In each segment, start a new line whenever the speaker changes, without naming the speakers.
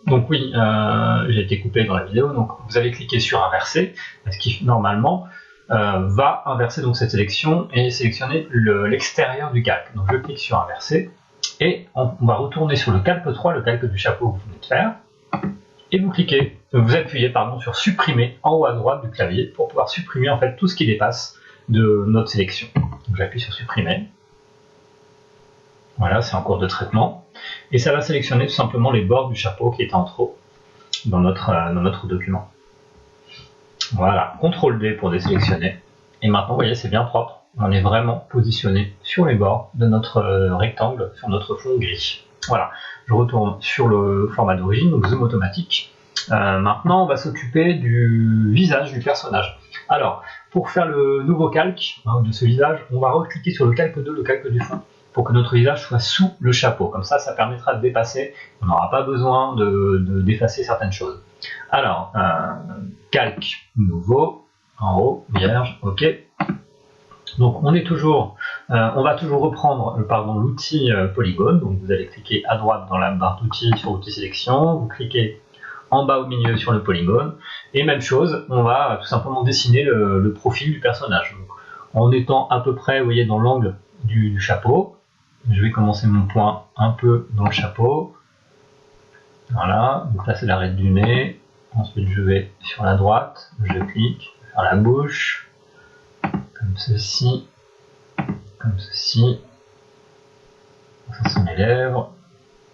Donc oui, j'ai été coupé dans la vidéo, donc vous allez cliquer sur inverser, ce qui normalement va inverser donc cette sélection et sélectionner l'extérieur du calque. Donc je clique sur inverser et on va retourner sur le calque 3, le calque du chapeau que vous venez de faire, et vous appuyez sur supprimer en haut à droite du clavier pour pouvoir supprimer en fait tout ce qui dépasse de notre sélection. Donc j'appuie sur supprimer. Voilà, c'est en cours de traitement. Et ça va sélectionner tout simplement les bords du chapeau qui étaient en trop dans notre document. Voilà, CTRL D pour désélectionner. Et maintenant, vous voyez, c'est bien propre. On est vraiment positionné sur les bords de notre rectangle, sur notre fond gris. Voilà, je retourne sur le format d'origine, donc zoom automatique. Maintenant, on va s'occuper du visage du personnage. Alors, pour faire le nouveau calque de ce visage, on va recliquer sur le calque 2, le calque du fond, pour que notre visage soit sous le chapeau. Comme ça, ça permettra de dépasser. On n'aura pas besoin d'effacer certaines choses. Alors, calque nouveau, en haut, vierge, ok. Donc on va toujours reprendre l'outil polygone. Donc vous allez cliquer à droite dans la barre d'outils sur l'outil sélection, vous cliquez en bas au milieu sur le polygone, et même chose, on va tout simplement dessiner le profil du personnage. Donc, en étant à peu près, vous voyez, dans l'angle du chapeau, je vais commencer mon point un peu dans le chapeau. Voilà, donc là c'est l'arête du nez. Ensuite je vais sur la droite, je clique, sur la bouche, comme ceci, comme ceci. Ça sont les lèvres.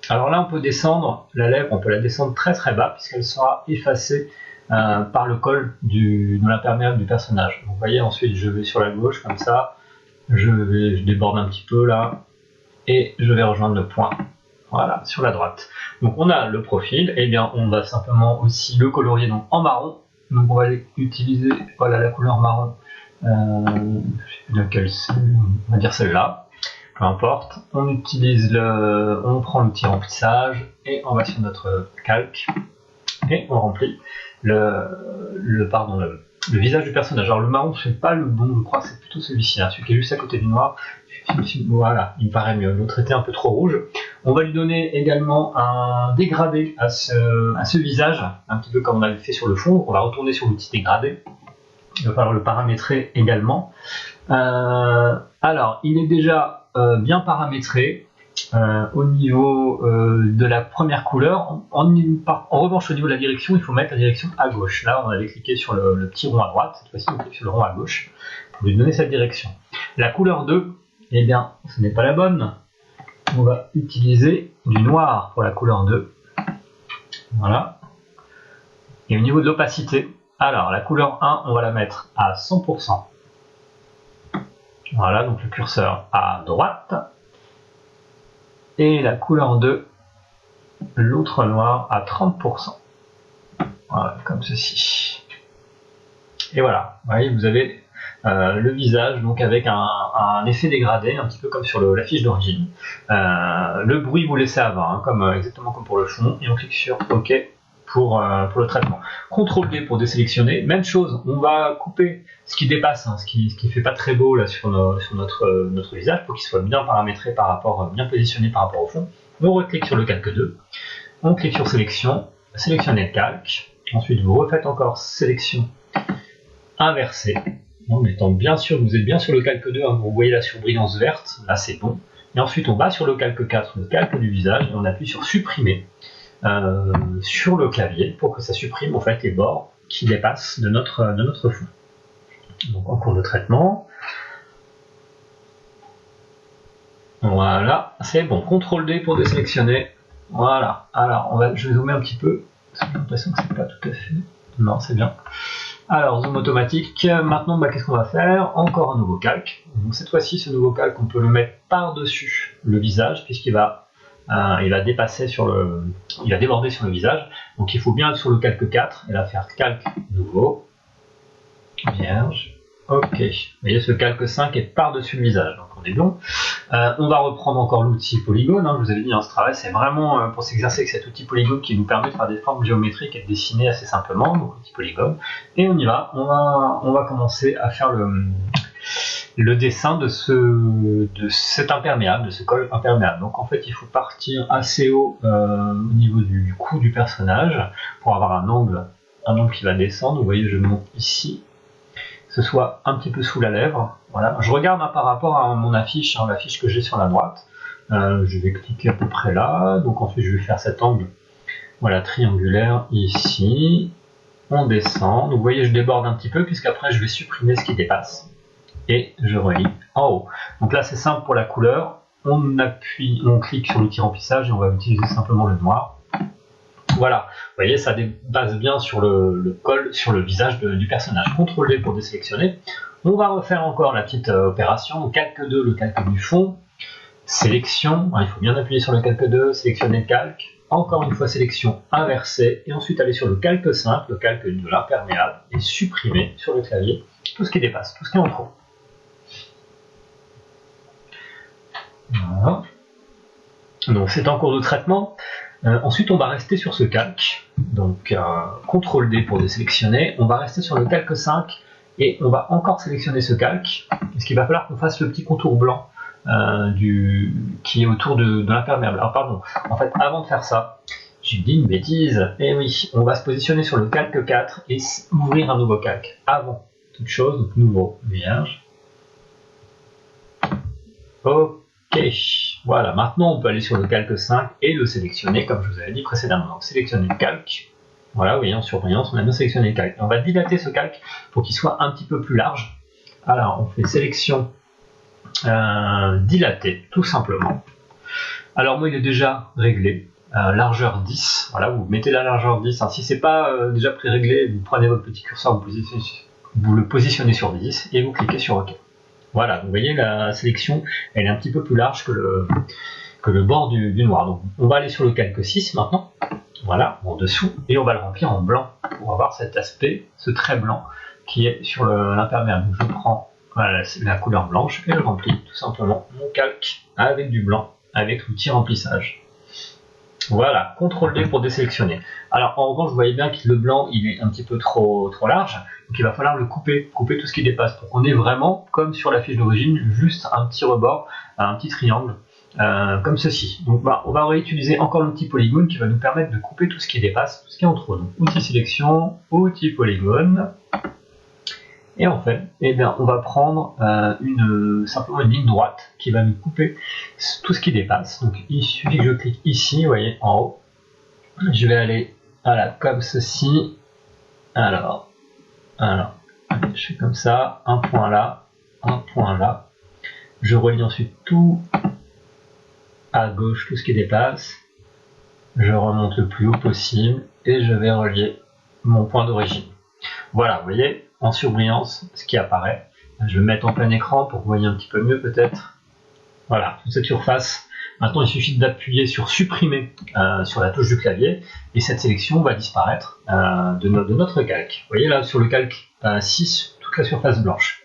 Alors là on peut descendre la lèvre, on peut la descendre très très bas puisqu'elle sera effacée par le col de l'imperméable du personnage. Donc, vous voyez, ensuite je vais sur la gauche comme ça, je déborde un petit peu là, et je vais rejoindre le point, voilà, sur la droite. Donc on a le profil, et bien on va simplement aussi le colorier donc, en marron. Donc on va utiliser, voilà, la couleur marron, laquelle c'est, on va dire celle-là, peu importe. On prend l'outil remplissage, et on va sur notre calque, et on remplit le visage du personnage. Alors le marron c'est pas le bon, je crois que c'est plutôt celui-ci, celui qui est juste à côté du noir. Voilà, il me paraît mieux, l'autre était un peu trop rouge. On va lui donner également un dégradé à ce visage, un petit peu comme on avait fait sur le fond. On va retourner sur l'outil dégradé, il va falloir le paramétrer également. Alors, il est déjà bien paramétré au niveau de la première couleur. En revanche, au niveau de la direction, il faut mettre la direction à gauche. Là, on avait cliqué sur le petit rond à droite, cette fois-ci on clique sur le rond à gauche pour lui donner cette direction. La couleur 2, eh bien, ce n'est pas la bonne. On va utiliser du noir pour la couleur 2. Voilà. Et au niveau de l'opacité, alors la couleur 1, on va la mettre à 100%. Voilà, donc le curseur à droite. Et la couleur 2, l'autre noir à 30%. Voilà, comme ceci. Et voilà, vous voyez, vous avez le visage donc avec un effet dégradé, un petit peu comme sur la fiche d'origine. Le bruit vous laissez avoir, exactement comme pour le fond, et on clique sur OK pour le traitement. CTRL D pour désélectionner, même chose, on va couper ce qui dépasse, ce qui fait pas très beau là sur notre visage, pour qu'il soit bien paramétré bien positionné par rapport au fond. On reclique sur le calque 2, on clique sur sélection, sélectionner le calque, ensuite vous refaites encore sélection inversée, en étant bien sûr que vous êtes bien sur le calque 2, vous voyez la surbrillance verte, là c'est bon. Et ensuite on va sur le calque 4, le calque du visage, et on appuie sur supprimer sur le clavier pour que ça supprime en fait les bords qui dépassent de notre fond. Donc en cours de traitement. Voilà, c'est bon. CTRL D pour désélectionner. Voilà. Alors je vais zoomer un petit peu. J'ai l'impression que c'est pas tout à fait. Non, c'est bien. Alors, zoom automatique. Maintenant, qu'est-ce qu'on va faire? Encore un nouveau calque. Donc, cette fois-ci, ce nouveau calque, on peut le mettre par-dessus le visage, puisqu'il va dépasser il va déborder sur le visage. Donc, il faut bien être sur le calque 4, et là, faire calque nouveau, vierge, ok. Vous voyez, ce calque 5 est par-dessus le visage, donc on est bon. On va reprendre encore l'outil polygone, je vous avais dit, ce travail, c'est vraiment pour s'exercer avec cet outil polygone qui nous permet de faire des formes géométriques et de dessiner assez simplement, donc l'outil polygone. Et on y va, on va commencer à faire le dessin de cet imperméable, de ce col imperméable. Donc en fait, il faut partir assez haut au niveau du cou du personnage pour avoir un angle qui va descendre. Vous voyez, je monte ici, que ce soit un petit peu sous la lèvre. Voilà. Je regarde par rapport à mon affiche, l'affiche que j'ai sur la droite. Je vais cliquer à peu près là. Donc ensuite, je vais faire cet angle, voilà, triangulaire ici. On descend. Donc vous voyez, je déborde un petit peu puisqu'après, je vais supprimer ce qui dépasse. Et je relie en haut. Donc là c'est simple pour la couleur, on clique sur l'outil remplissage et on va utiliser simplement le noir. Voilà, vous voyez, ça base bien sur le col, sur le visage du personnage. CTRL D pour désélectionner. On va refaire encore la petite opération, calque 2, le calque du fond, sélection, il faut bien appuyer sur le calque 2, sélectionner le calque, encore une fois sélection inversée, et ensuite aller sur le calque simple, le calque de l'imperméable, et supprimer sur le clavier tout ce qui dépasse, tout ce qui est en trop. Voilà. Donc c'est en cours de traitement. Ensuite on va rester sur ce calque, donc CTRL D pour désélectionner, on va rester sur le calque 5 et on va encore sélectionner ce calque, parce qu'il va falloir qu'on fasse le petit contour blanc qui est autour de l'imperméable. Alors pardon, en fait avant de faire ça, j'ai dit une bêtise, et oui, on va se positionner sur le calque 4 et ouvrir un nouveau calque, avant toute chose, donc nouveau, vierge. Ok, voilà, maintenant on peut aller sur le calque 5 et le sélectionner comme je vous avais dit précédemment. Donc sélectionner le calque, voilà, vous voyez en surbrillance, on a bien sélectionné le calque. On va dilater ce calque pour qu'il soit un petit peu plus large. Alors on fait sélection, dilater, tout simplement. Alors moi il est déjà réglé, largeur 10, voilà, vous mettez la largeur 10, si c'est pas déjà pré-réglé, vous prenez votre petit curseur, vous le positionnez sur 10 et vous cliquez sur OK. Voilà, vous voyez la sélection, elle est un petit peu plus large que le bord du noir. Donc on va aller sur le calque 6 maintenant, voilà, en dessous, et on va le remplir en blanc pour avoir cet aspect, ce trait blanc qui est sur l'imperméable. Je prends voilà, la couleur blanche et je remplis tout simplement mon calque avec du blanc, avec l'outil remplissage. Voilà, CTRL D pour désélectionner. Alors en revanche, vous voyez bien que le blanc il est un petit peu trop large, donc il va falloir le couper tout ce qui dépasse. Donc on est vraiment comme sur la fiche d'origine, juste un petit rebord, un petit triangle, comme ceci. Donc on va réutiliser encore l'outil polygone qui va nous permettre de couper tout ce qui dépasse, tout ce qui est en trop. Donc outil sélection, outil polygone. Et en fait, eh bien, on va prendre simplement une ligne droite qui va nous couper tout ce qui dépasse. Donc il suffit que je clique ici, vous voyez, en haut. Je vais aller voilà, comme ceci. Alors, je fais comme ça, un point là. Je relie ensuite tout à gauche, tout ce qui dépasse. Je remonte le plus haut possible et je vais relier mon point d'origine. Voilà, vous voyez, en surbrillance, ce qui apparaît. Je vais mettre en plein écran pour que vous voyez un petit peu mieux peut-être. Voilà, toute cette surface. Maintenant, il suffit d'appuyer sur supprimer sur la touche du clavier et cette sélection va disparaître de notre calque. Vous voyez là, sur le calque 6, toute la surface blanche.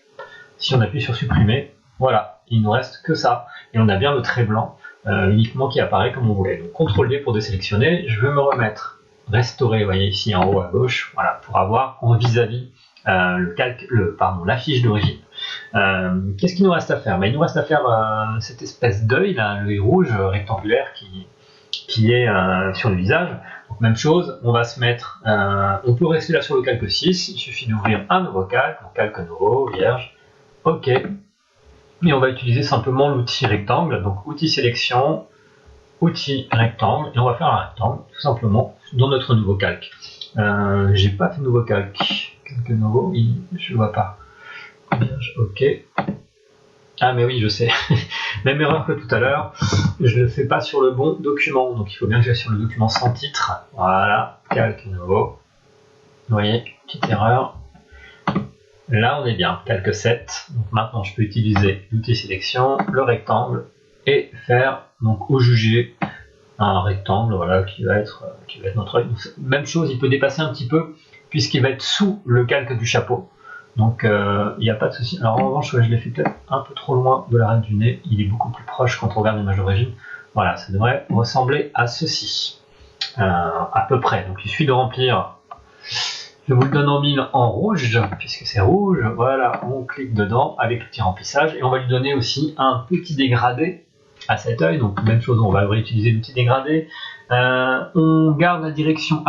Si on appuie sur supprimer, voilà, il ne nous reste que ça. Et on a bien le trait blanc uniquement qui apparaît comme on voulait. Donc CTRL D pour désélectionner, je vais me remettre, restaurer, vous voyez ici en haut à gauche, voilà, pour avoir en vis-à-vis l'affiche d'origine. Qu'est-ce qu'il nous reste à faire? Il nous reste à faire cette espèce d'œil, l'œil rouge rectangulaire qui est sur le visage. Donc même chose, on va se mettre, on peut rester là sur le calque 6, il suffit d'ouvrir un nouveau calque, donc calque nouveau, vierge, OK. Et on va utiliser simplement l'outil rectangle, donc outil sélection, outil rectangle, et on va faire un rectangle tout simplement dans notre nouveau calque. J'ai pas fait de nouveau calque. Calque nouveau, je vois pas. OK. Ah mais oui, je sais. Même erreur que tout à l'heure. Je ne fais pas sur le bon document. Donc il faut bien que j'aille sur le document sans titre. Voilà, calque nouveau. Vous voyez, petite erreur. Là on est bien, calque 7. Donc maintenant je peux utiliser l'outil sélection, le rectangle et faire donc au jugé un rectangle, voilà, qui va être notre œil. Même chose, il peut dépasser un petit peu puisqu'il va être sous le calque du chapeau. Donc il n'y a pas de souci. Alors en revanche, je l'ai fait peut-être un peu trop loin de l'arête du nez. Il est beaucoup plus proche quand on regarde l'image d'origine. Voilà, ça devrait ressembler à ceci, à peu près. Donc il suffit de remplir Je vous le donne en 1000 en rouge, puisque c'est rouge. Voilà, on clique dedans avec le petit remplissage. Et on va lui donner aussi un petit dégradé à cet œil. Donc même chose, on va réutiliser le petit dégradé. On garde la direction